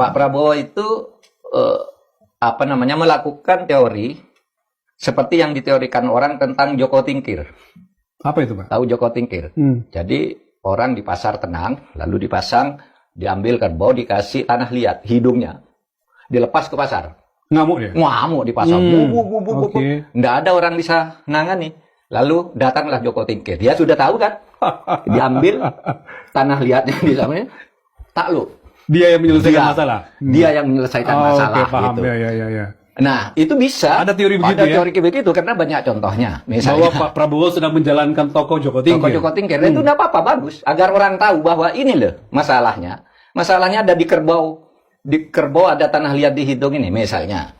Pak Prabowo itu melakukan teori seperti yang diteorikan orang tentang Joko Tingkir. Apa itu, Pak? Tahu Joko Tingkir? Jadi orang di pasar tenang, lalu dipasang, diambil kerbau, dikasih tanah liat, hidungnya, dilepas ke pasar. Ngamuk dia? Ngamuk di pasar. Nggak ada orang bisa nangani. Lalu datanglah Joko Tingkir. Dia sudah tahu kan? Diambil tanah liatnya di sana, takluk. Dia yang menyelesaikan masalah? Dia yang menyelesaikan masalah. Oke, paham. Gitu. Ya. Nah, itu bisa. Ada teori begitu, ada teori begitu karena banyak contohnya. Misalnya, bahwa Pak Prabowo sedang menjalankan tokoh Joko Tingkir. Tokoh Joko Tingkir. Itu tidak apa-apa, bagus. Agar orang tahu bahwa ini loh masalahnya. Masalahnya ada di kerbau. Di kerbau ada tanah liat di hidung ini. Misalnya,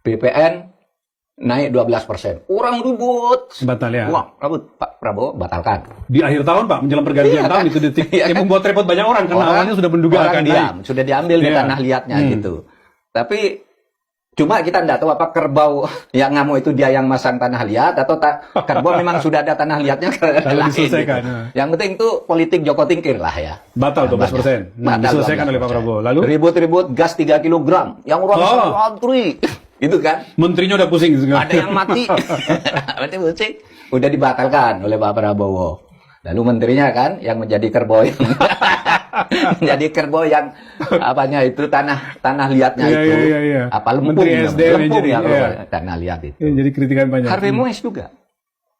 BPN naik 12%. Orang ribut. Batal ya? Wah, Pak Prabowo batalkan. Di akhir tahun, Pak, menjelang pergantian tahun itu detik. Yang membuat repot banyak orang, karena awalnya sudah menduga akan naik. Sudah diambil di tanah liatnya gitu. Tapi cuma kita tidak tahu apa kerbau yang ngamuk itu dia yang masang tanah liat atau kerbau memang sudah ada tanah liatnya. Diselesaikan. Gitu. Yang penting itu politik Joko Tingkir lah ya. Batal 12%. Diselesaikan oleh Pak Prabowo. Lalu ribut-ribut gas 3 kg. Yang orang antri. Gitu kan? Menterinya udah pusing. Ada yang mati. Mati pusing. Udah dibatalkan oleh Pak Prabowo. Lalu menterinya kan yang menjadi kerbau yang menjadi kerbau yang apanya itu tanah liatnya itu. Iya. Apa lempung? Lempung ya tanah liat itu. Jadi kritikan banyak. Harvey Mois juga.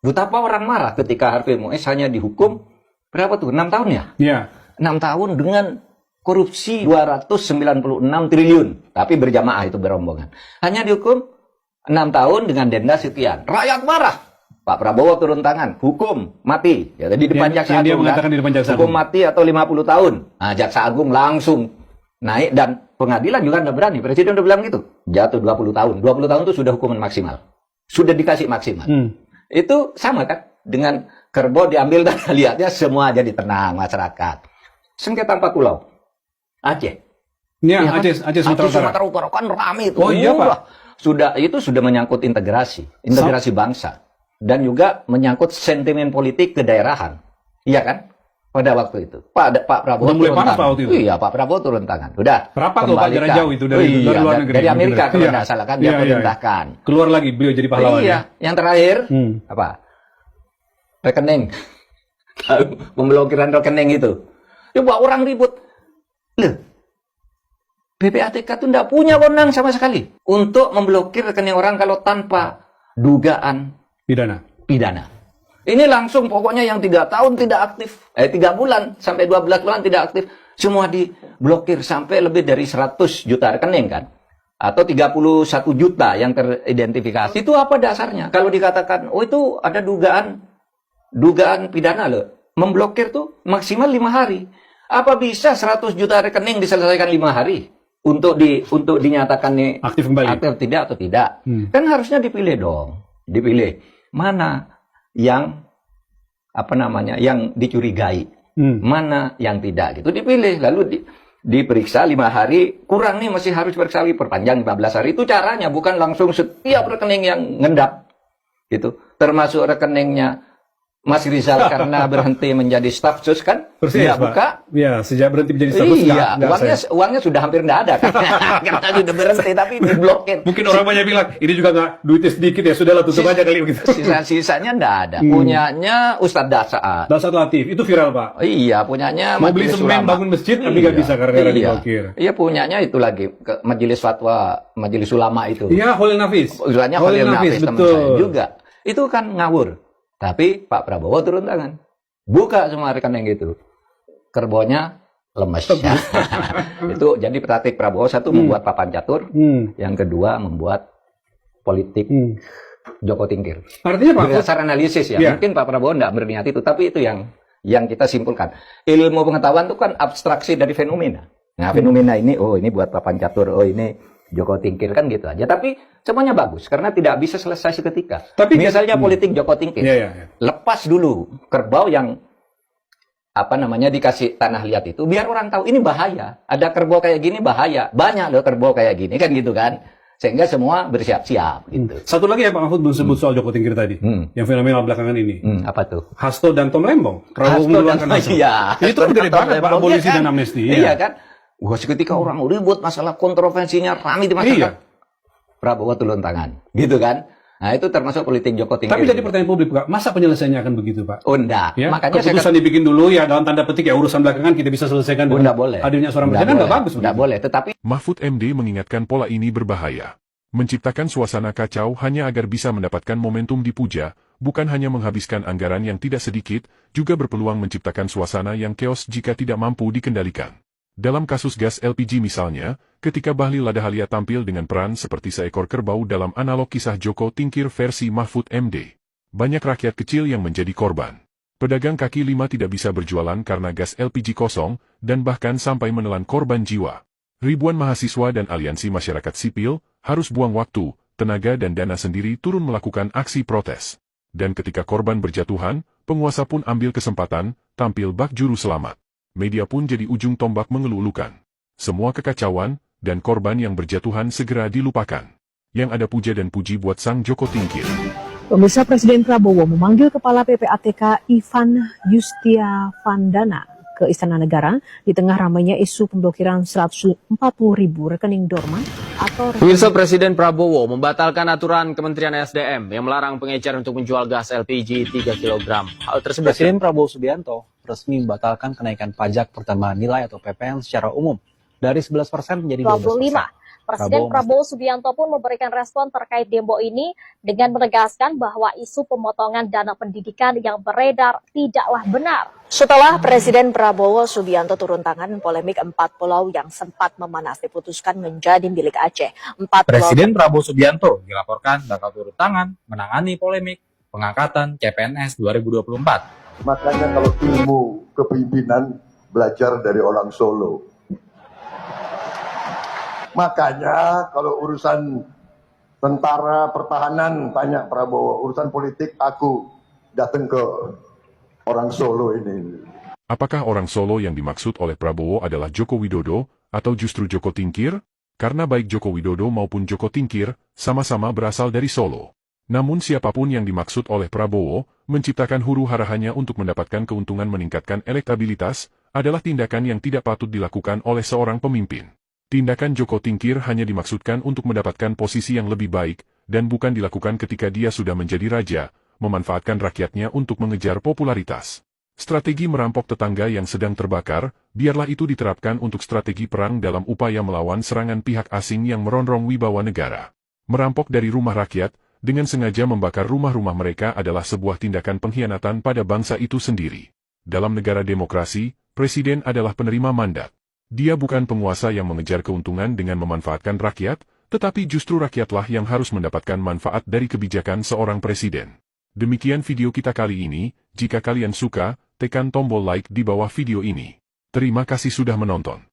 Betapa orang marah ketika Harvey Mois hanya dihukum berapa tuh? 6 tahun ya? Iya. 6 tahun dengan korupsi 296 triliun. Tapi berjamaah itu berombongan. Hanya dihukum 6 tahun dengan denda sekian. Rakyat marah. Pak Prabowo turun tangan. Hukum mati. Ya, tadi di depan Jaksa Agung. Dia mengatakan di depan Jaksa Agung. Hukum mati atau 50 tahun. Nah, Jaksa Agung langsung naik. Dan pengadilan juga nggak berani. Presiden udah bilang gitu. Jatuh 20 tahun. 20 tahun itu sudah hukuman maksimal. Sudah dikasih maksimal. Itu sama kan? Dengan kerbau diambil dan lihatnya semua jadi tenang masyarakat. Sengketa 4 pulau. Aceh. Ya, Aceh Sumatera Utara kan ramai itu. Oh iya, Pak. Itu sudah menyangkut integrasi bangsa dan juga menyangkut sentimen politik kedaerahan. Iya kan? Pada waktu itu. Pak Prabowo turun tangan. Iya, Pak Prabowo turun tangan. Udah. Rapat loh Pak, jarak jauh itu dari luar negeri. Dari Amerika kalau tidak salah kan dia perintahkan. Keluar lagi beliau jadi pahlawan. Iya, yang terakhir apa? Rekening. Pemblokiran rekening itu. Coba orang ribut. Loh, PPATK itu tidak punya wewenang sama sekali untuk memblokir rekening orang kalau tanpa dugaan pidana. Ini langsung pokoknya yang 3 tahun tidak aktif, 3 bulan sampai 12 bulan tidak aktif, semua diblokir sampai lebih dari 100 juta rekening kan. Atau 31 juta yang teridentifikasi. Itu apa dasarnya? Kalau dikatakan, oh itu ada dugaan pidana loh. Memblokir tuh maksimal 5 hari. Apa bisa 100 juta rekening diselesaikan 5 hari? Untuk dinyatakan nih aktif kembali. Aktif tidak atau tidak. Kan harusnya dipilih dong. Dipilih. Mana yang yang dicurigai. Mana yang tidak gitu. Dipilih. Lalu diperiksa 5 hari. Kurang nih masih harus periksa perpanjang 15 hari. Itu caranya. Bukan langsung setiap rekening yang ngendap. Gitu. Termasuk rekeningnya Mas Rizal karena berhenti menjadi staf sus kan? Persis, tidak buka. Ya, sejak berhenti menjadi staf sus. Iya, uangnya sudah hampir tidak ada kan. Karena sudah berhenti tapi diblokir. Mungkin orang banyak bilang, ini juga nggak duitnya sedikit ya, sudahlah tutup aja kali begitu. Sisanya tidak ada. Punyanya Ustadz Dasaat. Dasaat Latif, itu viral Pak. Iya, punyanya mau beli semen bangun masjid, tapi nggak bisa karena diblokir. Iya, punyanya itu lagi Majelis Fatwa, Majelis Ulama itu. Iya, Khalil Nafis. Istilahnya Khalil Nafis, teman saya juga. Itu kan ngawur. Tapi Pak Prabowo turun tangan. Buka semua rekening gitu. Kerbaunya lemes. Itu jadi praktik Prabowo satu membuat papan catur. Yang kedua membuat politik Joko Tingkir. Artinya Pak, berdasar analisis ya. Mungkin Pak Prabowo tidak berniat itu. Tapi itu yang kita simpulkan. Ilmu pengetahuan itu kan abstraksi dari fenomena. Nah fenomena ini, oh ini buat papan catur. Oh ini Joko Tingkir kan gitu aja. Tapi semuanya bagus karena tidak bisa selesai seketika. Tapi misalnya politik Joko Tingkir. Lepas dulu kerbau yang dikasih tanah liat itu biar orang tahu ini bahaya. Ada kerbau kayak gini bahaya. Banyak loh kerbau kayak gini kan gitu kan. Sehingga semua bersiap-siap gitu. Satu lagi ya Pak Mahfud sebut soal Joko Tingkir tadi. Yang fenomenal belakangan ini. Apa tuh? Hasto dan Tom Lembong. Hasto dan iya. Itu kan gede banget Pak, abolisi dan amnesti. Iya kan? Wah, seketika orang ribut masalah kontroversinya ramai di masyarakat. Iya. Prabowo turun tangan, gitu kan? Nah, itu termasuk politik Joko Tingkir. Tapi jadi pertanyaan publik, Pak, masa penyelesaiannya akan begitu, Pak? Oh, enggak. Ya? Makanya keputusan dibikin dulu ya dalam tanda petik ya urusan belakangan kita bisa selesaikan dengan boleh. hadirnya seorang presiden, nggak bagus. Nggak boleh, tetapi Mahfud MD mengingatkan pola ini berbahaya. Menciptakan suasana kacau hanya agar bisa mendapatkan momentum dipuja, bukan hanya menghabiskan anggaran yang tidak sedikit, juga berpeluang menciptakan suasana yang chaos jika tidak mampu dikendalikan. Dalam kasus gas LPG misalnya, ketika Bahlil Ladahalia tampil dengan peran seperti seekor kerbau dalam analog kisah Joko Tingkir versi Mahfud MD. Banyak rakyat kecil yang menjadi korban. Pedagang kaki lima tidak bisa berjualan karena gas LPG kosong, dan bahkan sampai menelan korban jiwa. Ribuan mahasiswa dan aliansi masyarakat sipil harus buang waktu, tenaga dan dana sendiri turun melakukan aksi protes. Dan ketika korban berjatuhan, penguasa pun ambil kesempatan, tampil bak juru selamat. Media pun jadi ujung tombak mengeluh-elukan. Semua kekacauan dan korban yang berjatuhan segera dilupakan. Yang ada puja dan puji buat sang Joko Tingkir. Pemirsa, Presiden Prabowo memanggil Kepala PPATK Ivan Yustiavandana ke Istana Negara di tengah ramainya isu pemblokiran 140.000 rekening dorman atau Pemirsa, Presiden Prabowo membatalkan aturan Kementerian SDM yang melarang pengecer untuk menjual gas LPG 3 kg. Hal tersebut Presiden Prabowo Subianto resmi membatalkan kenaikan pajak pertambahan nilai atau PPN secara umum dari 11% menjadi 12%. Presiden Prabowo Subianto pun memberikan respon terkait demo ini dengan menegaskan bahwa isu pemotongan dana pendidikan yang beredar tidaklah benar. Setelah Presiden Prabowo Subianto turun tangan, polemik 4 pulau yang sempat memanas diputuskan menjadi milik Aceh. Presiden Prabowo Subianto dilaporkan bakal turun tangan menangani polemik pengangkatan CPNS 2024. Makanya kalau ilmu kepemimpinan belajar dari orang Solo. Makanya kalau urusan tentara pertahanan tanya Prabowo, urusan politik aku datang ke orang Solo ini. Apakah orang Solo yang dimaksud oleh Prabowo adalah Joko Widodo, atau justru Joko Tingkir? Karena baik Joko Widodo maupun Joko Tingkir, sama-sama berasal dari Solo. Namun siapapun yang dimaksud oleh Prabowo, menciptakan huru-hara hanya untuk mendapatkan keuntungan meningkatkan elektabilitas, adalah tindakan yang tidak patut dilakukan oleh seorang pemimpin. Tindakan Joko Tingkir hanya dimaksudkan untuk mendapatkan posisi yang lebih baik, dan bukan dilakukan ketika dia sudah menjadi raja, memanfaatkan rakyatnya untuk mengejar popularitas. Strategi merampok tetangga yang sedang terbakar, biarlah itu diterapkan untuk strategi perang dalam upaya melawan serangan pihak asing yang merongrong wibawa negara. Merampok dari rumah rakyat, dengan sengaja membakar rumah-rumah mereka adalah sebuah tindakan pengkhianatan pada bangsa itu sendiri. Dalam negara demokrasi, presiden adalah penerima mandat. Dia bukan penguasa yang mengejar keuntungan dengan memanfaatkan rakyat, tetapi justru rakyatlah yang harus mendapatkan manfaat dari kebijakan seorang presiden. Demikian video kita kali ini, jika kalian suka, tekan tombol like di bawah video ini. Terima kasih sudah menonton.